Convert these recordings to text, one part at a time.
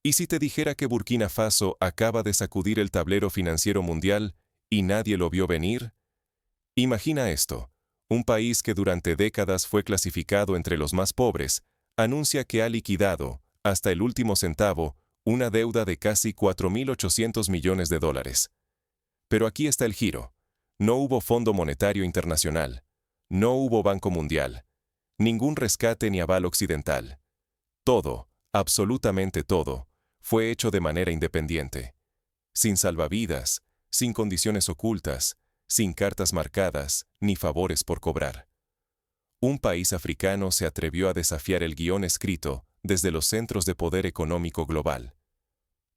¿Y si te dijera que Burkina Faso acaba de sacudir el tablero financiero mundial y nadie lo vio venir? Imagina esto. Un país que durante décadas fue clasificado entre los más pobres, anuncia que ha liquidado, hasta el último centavo, una deuda de casi 4.800 millones de dólares. Pero aquí está el giro. No hubo Fondo Monetario Internacional. No hubo Banco Mundial. Ningún rescate ni aval occidental. Todo, absolutamente todo, fue hecho de manera independiente. Sin salvavidas, sin condiciones ocultas, sin cartas marcadas, ni favores por cobrar. Un país africano se atrevió a desafiar el guión escrito desde los centros de poder económico global.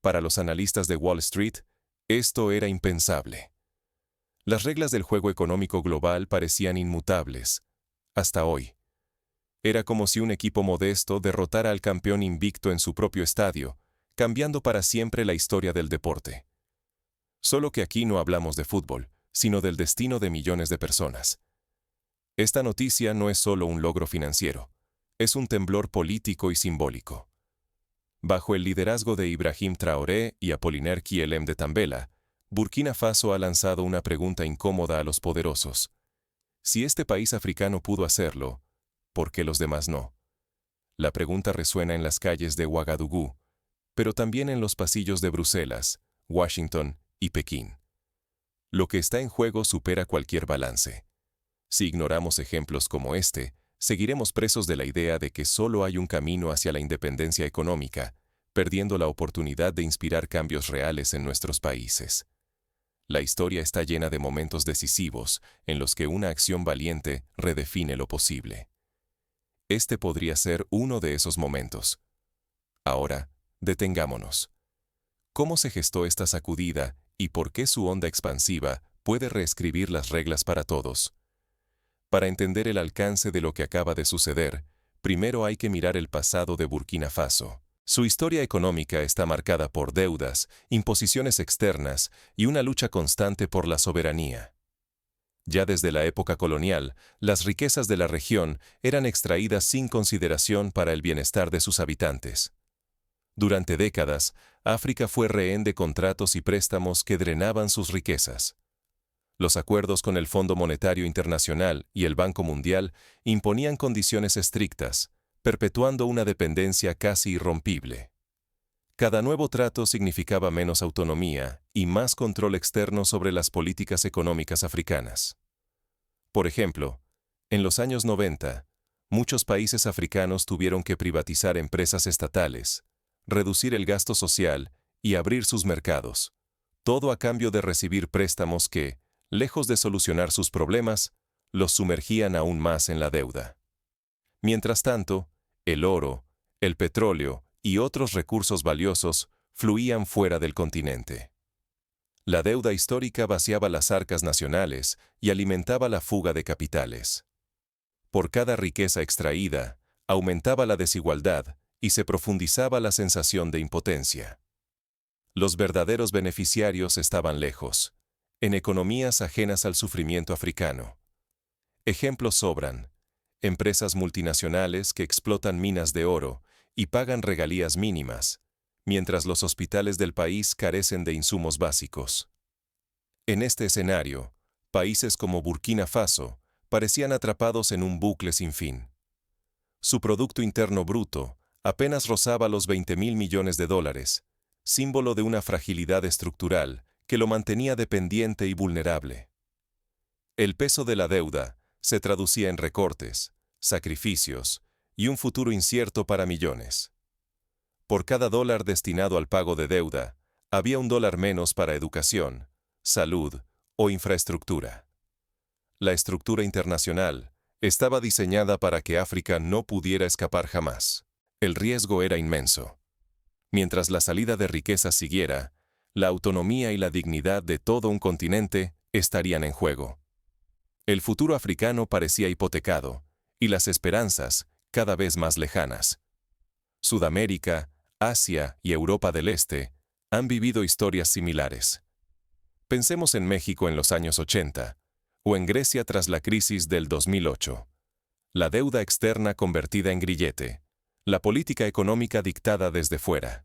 Para los analistas de Wall Street, esto era impensable. Las reglas del juego económico global parecían inmutables, hasta hoy. Era como si un equipo modesto derrotara al campeón invicto en su propio estadio, cambiando para siempre la historia del deporte. Solo que aquí no hablamos de fútbol, sino del destino de millones de personas. Esta noticia no es solo un logro financiero, es un temblor político y simbólico. Bajo el liderazgo de Ibrahim Traoré y Apollinaire Guillaume de Tambela, Burkina Faso ha lanzado una pregunta incómoda a los poderosos. Si este país africano pudo hacerlo, ¿por qué los demás no? La pregunta resuena en las calles de Ouagadougou, pero también en los pasillos de Bruselas, Washington y Pekín. Lo que está en juego supera cualquier balance. Si ignoramos ejemplos como este, seguiremos presos de la idea de que solo hay un camino hacia la independencia económica, perdiendo la oportunidad de inspirar cambios reales en nuestros países. La historia está llena de momentos decisivos en los que una acción valiente redefine lo posible. Este podría ser uno de esos momentos. Ahora, detengámonos. ¿Cómo se gestó esta sacudida y por qué su onda expansiva puede reescribir las reglas para todos? Para entender el alcance de lo que acaba de suceder, primero hay que mirar el pasado de Burkina Faso. Su historia económica está marcada por deudas, imposiciones externas y una lucha constante por la soberanía. Ya desde la época colonial, las riquezas de la región eran extraídas sin consideración para el bienestar de sus habitantes. Durante décadas, África fue rehén de contratos y préstamos que drenaban sus riquezas. Los acuerdos con el Fondo Monetario Internacional y el Banco Mundial imponían condiciones estrictas, perpetuando una dependencia casi irrompible. Cada nuevo trato significaba menos autonomía y más control externo sobre las políticas económicas africanas. Por ejemplo, en los años 90, muchos países africanos tuvieron que privatizar empresas estatales, reducir el gasto social y abrir sus mercados, todo a cambio de recibir préstamos que, lejos de solucionar sus problemas, los sumergían aún más en la deuda. Mientras tanto, el oro, el petróleo y otros recursos valiosos fluían fuera del continente. La deuda histórica vaciaba las arcas nacionales y alimentaba la fuga de capitales. Por cada riqueza extraída, aumentaba la desigualdad y se profundizaba la sensación de impotencia. Los verdaderos beneficiarios estaban lejos, en economías ajenas al sufrimiento africano. Ejemplos sobran. Empresas multinacionales que explotan minas de oro y pagan regalías mínimas, mientras los hospitales del país carecen de insumos básicos. En este escenario, países como Burkina Faso parecían atrapados en un bucle sin fin. Su Producto Interno Bruto apenas rozaba los 20.000 millones de dólares, símbolo de una fragilidad estructural que lo mantenía dependiente y vulnerable. El peso de la deuda se traducía en recortes, sacrificios y un futuro incierto para millones. Por cada dólar destinado al pago de deuda, había un dólar menos para educación, salud o infraestructura. La estructura internacional estaba diseñada para que África no pudiera escapar jamás. El riesgo era inmenso. Mientras la salida de riquezas siguiera, la autonomía y la dignidad de todo un continente estarían en juego. El futuro africano parecía hipotecado, y las esperanzas cada vez más lejanas. Sudamérica, Asia y Europa del Este han vivido historias similares. Pensemos en México en los años 80, o en Grecia tras la crisis del 2008. La deuda externa convertida en grillete, la política económica dictada desde fuera.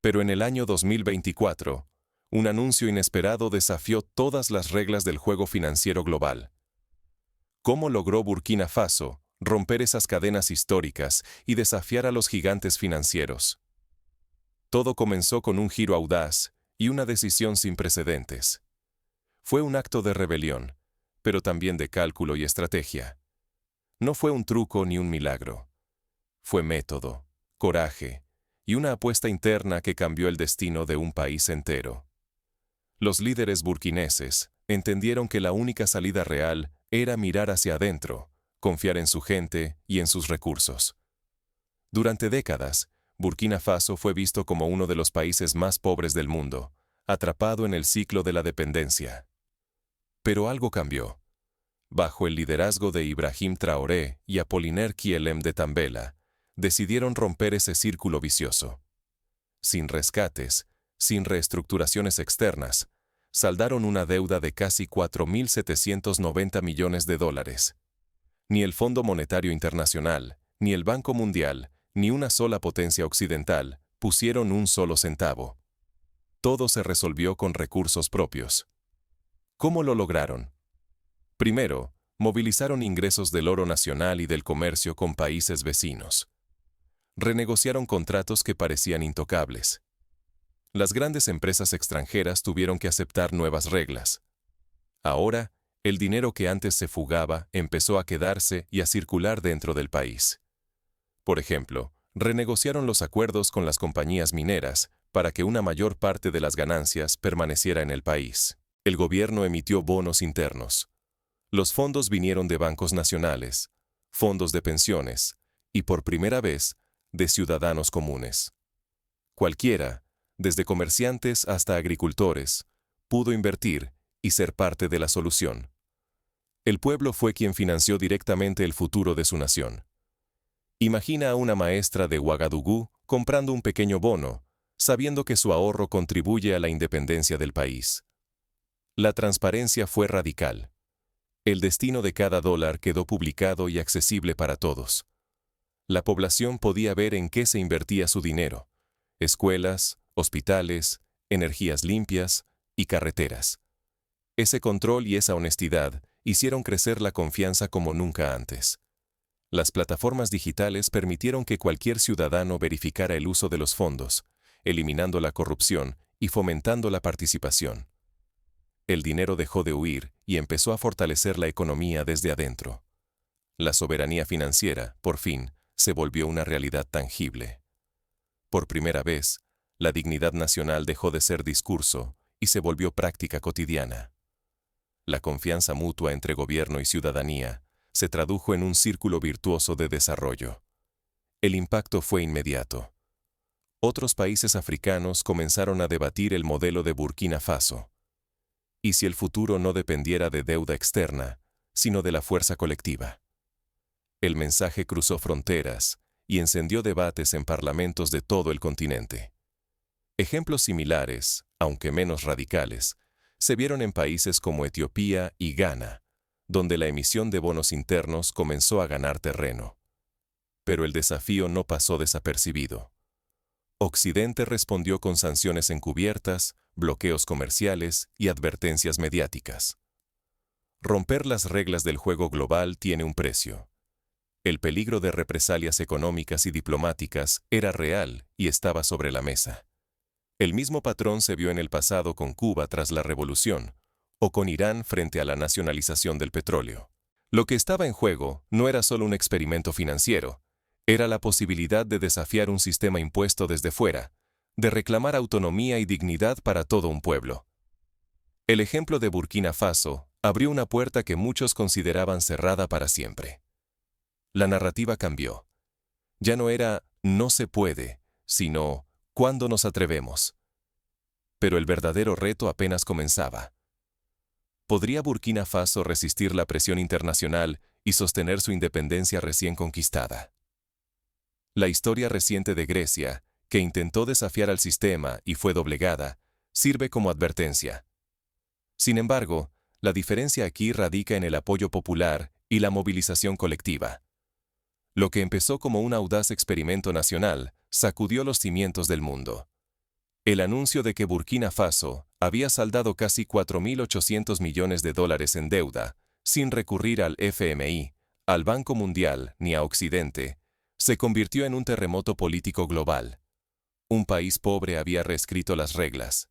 Pero en el año 2024, un anuncio inesperado desafió todas las reglas del juego financiero global. ¿Cómo logró Burkina Faso romper esas cadenas históricas y desafiar a los gigantes financieros? Todo comenzó con un giro audaz y una decisión sin precedentes. Fue un acto de rebelión, pero también de cálculo y estrategia. No fue un truco ni un milagro. Fue método, coraje y una apuesta interna que cambió el destino de un país entero. Los líderes burkineses entendieron que la única salida real era mirar hacia adentro, confiar en su gente y en sus recursos. Durante décadas, Burkina Faso fue visto como uno de los países más pobres del mundo, atrapado en el ciclo de la dependencia. Pero algo cambió. Bajo el liderazgo de Ibrahim Traoré y Apollinaire Kyelem de Tambela, decidieron romper ese círculo vicioso. Sin rescates, sin reestructuraciones externas, saldaron una deuda de casi 4.790 millones de dólares. Ni el Fondo Monetario Internacional, ni el Banco Mundial, ni una sola potencia occidental pusieron un solo centavo. Todo se resolvió con recursos propios. ¿Cómo lo lograron? Primero, movilizaron ingresos del oro nacional y del comercio con países vecinos. Renegociaron contratos que parecían intocables. Las grandes empresas extranjeras tuvieron que aceptar nuevas reglas. Ahora, el dinero que antes se fugaba empezó a quedarse y a circular dentro del país. Por ejemplo, renegociaron los acuerdos con las compañías mineras para que una mayor parte de las ganancias permaneciera en el país. El gobierno emitió bonos internos. Los fondos vinieron de bancos nacionales, fondos de pensiones y, por primera vez, de ciudadanos comunes. Cualquiera, desde comerciantes hasta agricultores, pudo invertir y ser parte de la solución. El pueblo fue quien financió directamente el futuro de su nación. Imagina a una maestra de Ouagadougou comprando un pequeño bono, sabiendo que su ahorro contribuye a la independencia del país. La transparencia fue radical. El destino de cada dólar quedó publicado y accesible para todos. La población podía ver en qué se invertía su dinero: escuelas, hospitales, energías limpias y carreteras. Ese control y esa honestidad hicieron crecer la confianza como nunca antes. Las plataformas digitales permitieron que cualquier ciudadano verificara el uso de los fondos, eliminando la corrupción y fomentando la participación. El dinero dejó de huir y empezó a fortalecer la economía desde adentro. La soberanía financiera, por fin, se volvió una realidad tangible. Por primera vez, la dignidad nacional dejó de ser discurso y se volvió práctica cotidiana. La confianza mutua entre gobierno y ciudadanía se tradujo en un círculo virtuoso de desarrollo. El impacto fue inmediato. Otros países africanos comenzaron a debatir el modelo de Burkina Faso. ¿Y si el futuro no dependiera de deuda externa, sino de la fuerza colectiva? El mensaje cruzó fronteras y encendió debates en parlamentos de todo el continente. Ejemplos similares, aunque menos radicales, se vieron en países como Etiopía y Ghana, donde la emisión de bonos internos comenzó a ganar terreno. Pero el desafío no pasó desapercibido. Occidente respondió con sanciones encubiertas, bloqueos comerciales y advertencias mediáticas. Romper las reglas del juego global tiene un precio. El peligro de represalias económicas y diplomáticas era real y estaba sobre la mesa. El mismo patrón se vio en el pasado con Cuba tras la revolución, o con Irán frente a la nacionalización del petróleo. Lo que estaba en juego no era solo un experimento financiero, era la posibilidad de desafiar un sistema impuesto desde fuera, de reclamar autonomía y dignidad para todo un pueblo. El ejemplo de Burkina Faso abrió una puerta que muchos consideraban cerrada para siempre. La narrativa cambió. Ya no era "no se puede", sino "¿cuándo nos atrevemos?". Pero el verdadero reto apenas comenzaba. ¿Podría Burkina Faso resistir la presión internacional y sostener su independencia recién conquistada? La historia reciente de Grecia, que intentó desafiar al sistema y fue doblegada, sirve como advertencia. Sin embargo, la diferencia aquí radica en el apoyo popular y la movilización colectiva. Lo que empezó como un audaz experimento nacional sacudió los cimientos del mundo. El anuncio de que Burkina Faso había saldado casi 4.800 millones de dólares en deuda, sin recurrir al FMI, al Banco Mundial ni a Occidente, se convirtió en un terremoto político global. Un país pobre había reescrito las reglas.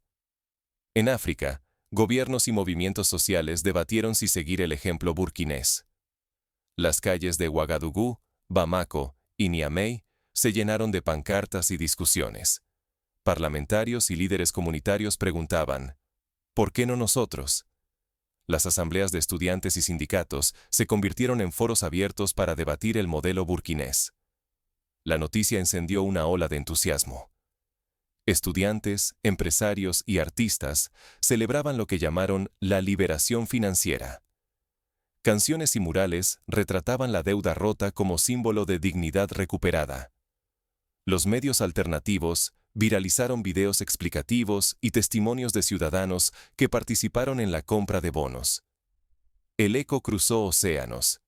En África, gobiernos y movimientos sociales debatieron si seguir el ejemplo burkinés. Las calles de Ouagadougou, Bamako y Niamey se llenaron de pancartas y discusiones. Parlamentarios y líderes comunitarios preguntaban, ¿por qué no nosotros? Las asambleas de estudiantes y sindicatos se convirtieron en foros abiertos para debatir el modelo burkinés. La noticia encendió una ola de entusiasmo. Estudiantes, empresarios y artistas celebraban lo que llamaron la liberación financiera. Canciones y murales retrataban la deuda rota como símbolo de dignidad recuperada. Los medios alternativos viralizaron videos explicativos y testimonios de ciudadanos que participaron en la compra de bonos. El eco cruzó océanos.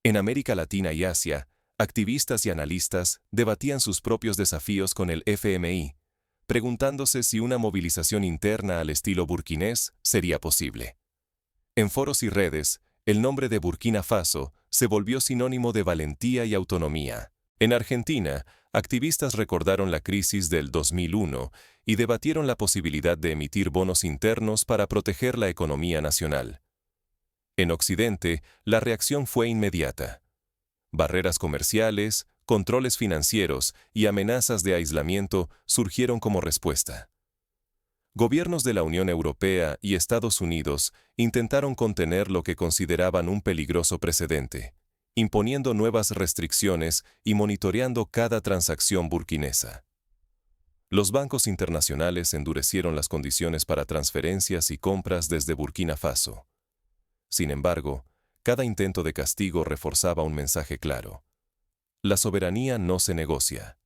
En América Latina y Asia, activistas y analistas debatían sus propios desafíos con el FMI, preguntándose si una movilización interna al estilo burkinés sería posible. En foros y redes, el nombre de Burkina Faso se volvió sinónimo de valentía y autonomía. En Argentina, activistas recordaron la crisis del 2001 y debatieron la posibilidad de emitir bonos internos para proteger la economía nacional. En Occidente, la reacción fue inmediata. Barreras comerciales, controles financieros y amenazas de aislamiento surgieron como respuesta. Gobiernos de la Unión Europea y Estados Unidos intentaron contener lo que consideraban un peligroso precedente, imponiendo nuevas restricciones y monitoreando cada transacción burkinesa. Los bancos internacionales endurecieron las condiciones para transferencias y compras desde Burkina Faso. Sin embargo, cada intento de castigo reforzaba un mensaje claro. La soberanía no se negocia.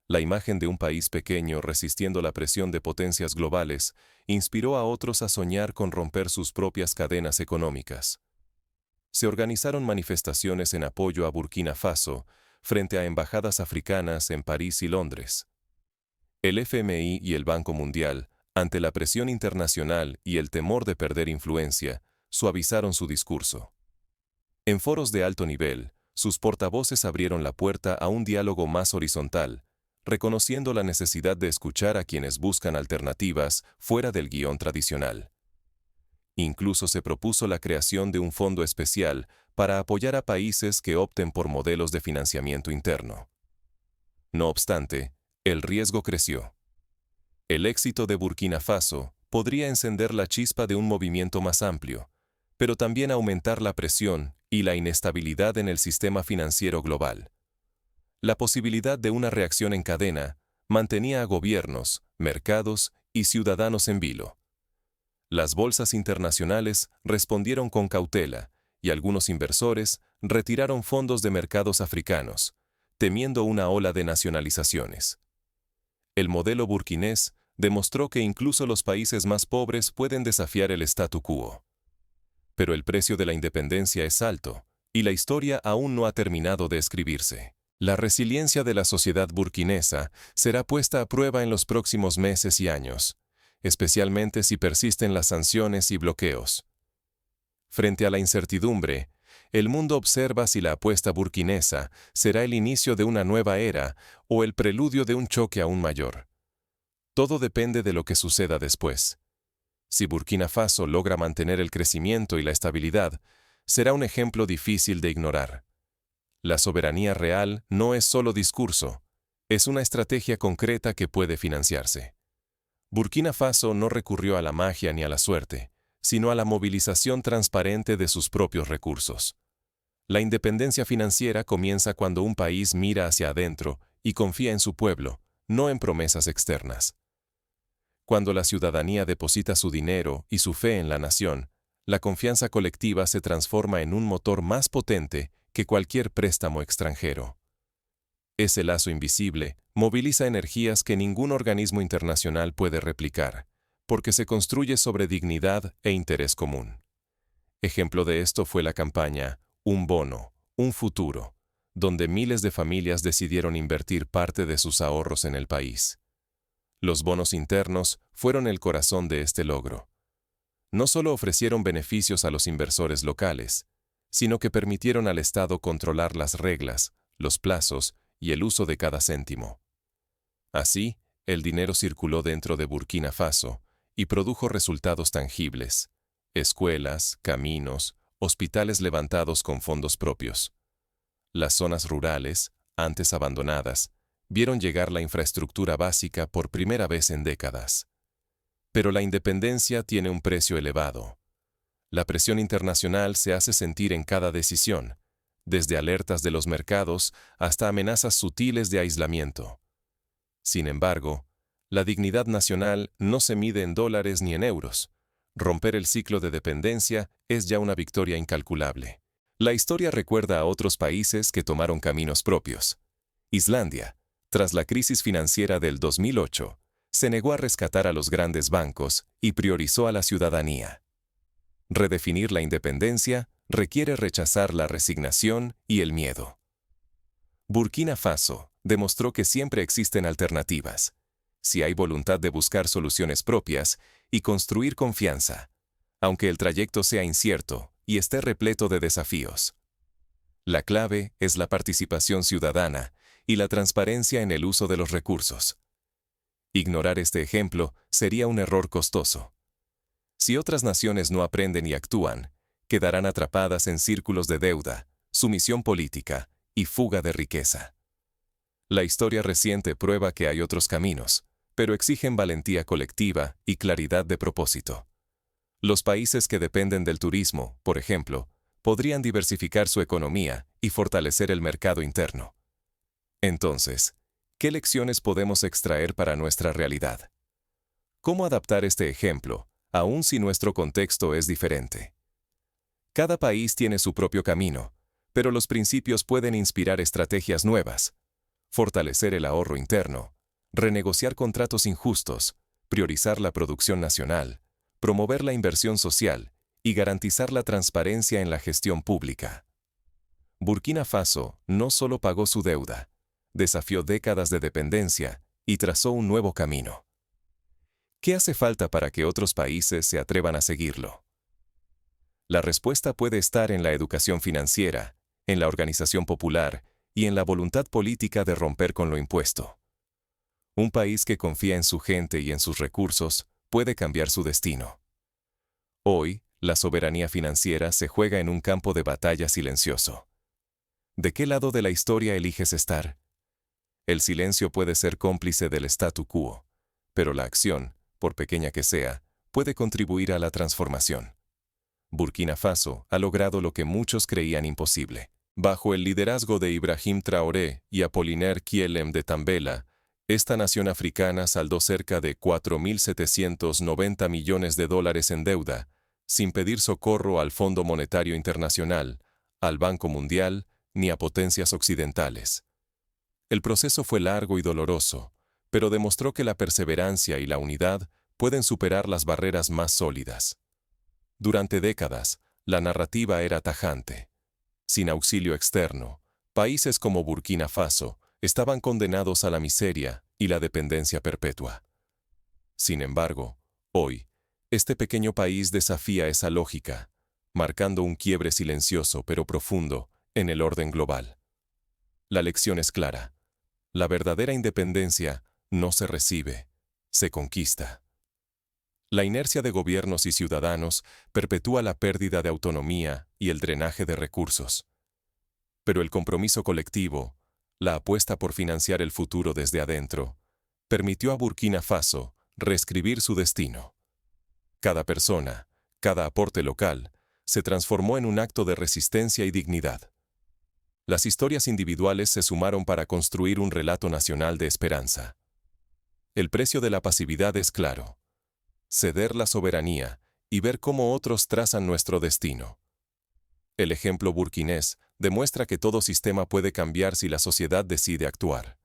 La imagen de un país pequeño resistiendo la presión de potencias globales inspiró a otros a soñar con romper sus propias cadenas económicas. Se organizaron manifestaciones en apoyo a Burkina Faso frente a embajadas africanas en París y Londres. El FMI y el Banco Mundial, ante la presión internacional y el temor de perder influencia, suavizaron su discurso. En foros de alto nivel, sus portavoces abrieron la puerta a un diálogo más horizontal, reconociendo la necesidad de escuchar a quienes buscan alternativas fuera del guión tradicional. Incluso se propuso la creación de un fondo especial para apoyar a países que opten por modelos de financiamiento interno. No obstante, el riesgo creció. El éxito de Burkina Faso podría encender la chispa de un movimiento más amplio, pero también aumentar la presión y la inestabilidad en el sistema financiero global. La posibilidad de una reacción en cadena mantenía a gobiernos, mercados y ciudadanos en vilo. Las bolsas internacionales respondieron con cautela y algunos inversores retiraron fondos de mercados africanos, temiendo una ola de nacionalizaciones. El modelo burkinés demostró que incluso los países más pobres pueden desafiar el statu quo. Pero el precio de la independencia es alto, y la historia aún no ha terminado de escribirse. La resiliencia de la sociedad burkinesa será puesta a prueba en los próximos meses y años, especialmente si persisten las sanciones y bloqueos. Frente a la incertidumbre, el mundo observa si la apuesta burkinesa será el inicio de una nueva era o el preludio de un choque aún mayor. Todo depende de lo que suceda después. Si Burkina Faso logra mantener el crecimiento y la estabilidad, será un ejemplo difícil de ignorar. La soberanía real no es solo discurso, es una estrategia concreta que puede financiarse. Burkina Faso no recurrió a la magia ni a la suerte, sino a la movilización transparente de sus propios recursos. La independencia financiera comienza cuando un país mira hacia adentro y confía en su pueblo, no en promesas externas. Cuando la ciudadanía deposita su dinero y su fe en la nación, la confianza colectiva se transforma en un motor más potente que cualquier préstamo extranjero. Ese lazo invisible moviliza energías que ningún organismo internacional puede replicar, porque se construye sobre dignidad e interés común. Ejemplo de esto fue la campaña Un bono, un futuro, donde miles de familias decidieron invertir parte de sus ahorros en el país. Los bonos internos fueron el corazón de este logro. No solo ofrecieron beneficios a los inversores locales, sino que permitieron al Estado controlar las reglas, los plazos y el uso de cada céntimo. Así, el dinero circuló dentro de Burkina Faso y produjo resultados tangibles: escuelas, caminos, hospitales levantados con fondos propios. Las zonas rurales, antes abandonadas, vieron llegar la infraestructura básica por primera vez en décadas. Pero la independencia tiene un precio elevado. La presión internacional se hace sentir en cada decisión, desde alertas de los mercados hasta amenazas sutiles de aislamiento. Sin embargo, la dignidad nacional no se mide en dólares ni en euros. Romper el ciclo de dependencia es ya una victoria incalculable. La historia recuerda a otros países que tomaron caminos propios. Islandia, tras la crisis financiera del 2008, se negó a rescatar a los grandes bancos y priorizó a la ciudadanía. Redefinir la independencia requiere rechazar la resignación y el miedo. Burkina Faso demostró que siempre existen alternativas, si hay voluntad de buscar soluciones propias y construir confianza, aunque el trayecto sea incierto y esté repleto de desafíos. La clave es la participación ciudadana y la transparencia en el uso de los recursos. Ignorar este ejemplo sería un error costoso. Si otras naciones no aprenden y actúan, quedarán atrapadas en círculos de deuda, sumisión política y fuga de riqueza. La historia reciente prueba que hay otros caminos, pero exigen valentía colectiva y claridad de propósito. Los países que dependen del turismo, por ejemplo, podrían diversificar su economía y fortalecer el mercado interno. Entonces, ¿qué lecciones podemos extraer para nuestra realidad? ¿Cómo adaptar este ejemplo, aun si nuestro contexto es diferente? Cada país tiene su propio camino, pero los principios pueden inspirar estrategias nuevas: fortalecer el ahorro interno, renegociar contratos injustos, priorizar la producción nacional, promover la inversión social y garantizar la transparencia en la gestión pública. Burkina Faso no solo pagó su deuda, desafió décadas de dependencia y trazó un nuevo camino. ¿Qué hace falta para que otros países se atrevan a seguirlo? La respuesta puede estar en la educación financiera, en la organización popular y en la voluntad política de romper con lo impuesto. Un país que confía en su gente y en sus recursos puede cambiar su destino. Hoy, la soberanía financiera se juega en un campo de batalla silencioso. ¿De qué lado de la historia eliges estar? El silencio puede ser cómplice del statu quo, pero la acción, por pequeña que sea, puede contribuir a la transformación. Burkina Faso ha logrado lo que muchos creían imposible. Bajo el liderazgo de Ibrahim Traoré y Apollinaire Kyelem de Tambela, esta nación africana saldó cerca de 4.790 millones de dólares en deuda, sin pedir socorro al Fondo Monetario Internacional, al Banco Mundial ni a potencias occidentales. El proceso fue largo y doloroso, pero demostró que la perseverancia y la unidad pueden superar las barreras más sólidas. Durante décadas, la narrativa era tajante. Sin auxilio externo, países como Burkina Faso estaban condenados a la miseria y la dependencia perpetua. Sin embargo, hoy, este pequeño país desafía esa lógica, marcando un quiebre silencioso pero profundo en el orden global. La lección es clara: la verdadera independencia no se recibe, se conquista. La inercia de gobiernos y ciudadanos perpetúa la pérdida de autonomía y el drenaje de recursos. Pero el compromiso colectivo, la apuesta por financiar el futuro desde adentro, permitió a Burkina Faso reescribir su destino. Cada persona, cada aporte local, se transformó en un acto de resistencia y dignidad. Las historias individuales se sumaron para construir un relato nacional de esperanza. El precio de la pasividad es claro: ceder la soberanía y ver cómo otros trazan nuestro destino. El ejemplo burkinés demuestra que todo sistema puede cambiar si la sociedad decide actuar.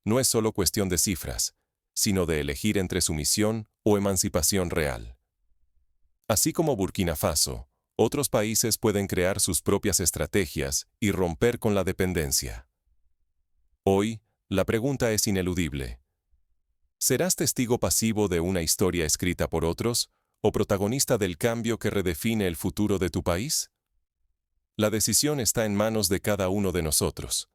No es solo cuestión de cifras, sino de elegir entre sumisión o emancipación real. Así como Burkina Faso, otros países pueden crear sus propias estrategias y romper con la dependencia. Hoy, la pregunta es ineludible: ¿Serás testigo pasivo de una historia escrita por otros o protagonista del cambio que redefine el futuro de tu país? La decisión está en manos de cada uno de nosotros.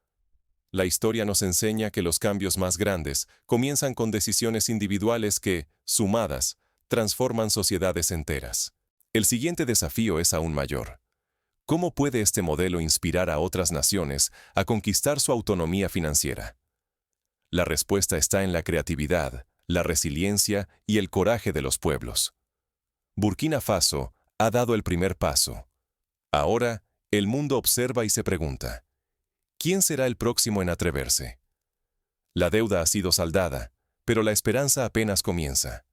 La historia nos enseña que los cambios más grandes comienzan con decisiones individuales que, sumadas, transforman sociedades enteras. El siguiente desafío es aún mayor. ¿Cómo puede este modelo inspirar a otras naciones a conquistar su autonomía financiera? La respuesta está en la creatividad, la resiliencia y el coraje de los pueblos. Burkina Faso ha dado el primer paso. Ahora, el mundo observa y se pregunta, ¿quién será el próximo en atreverse? La deuda ha sido saldada, pero la esperanza apenas comienza.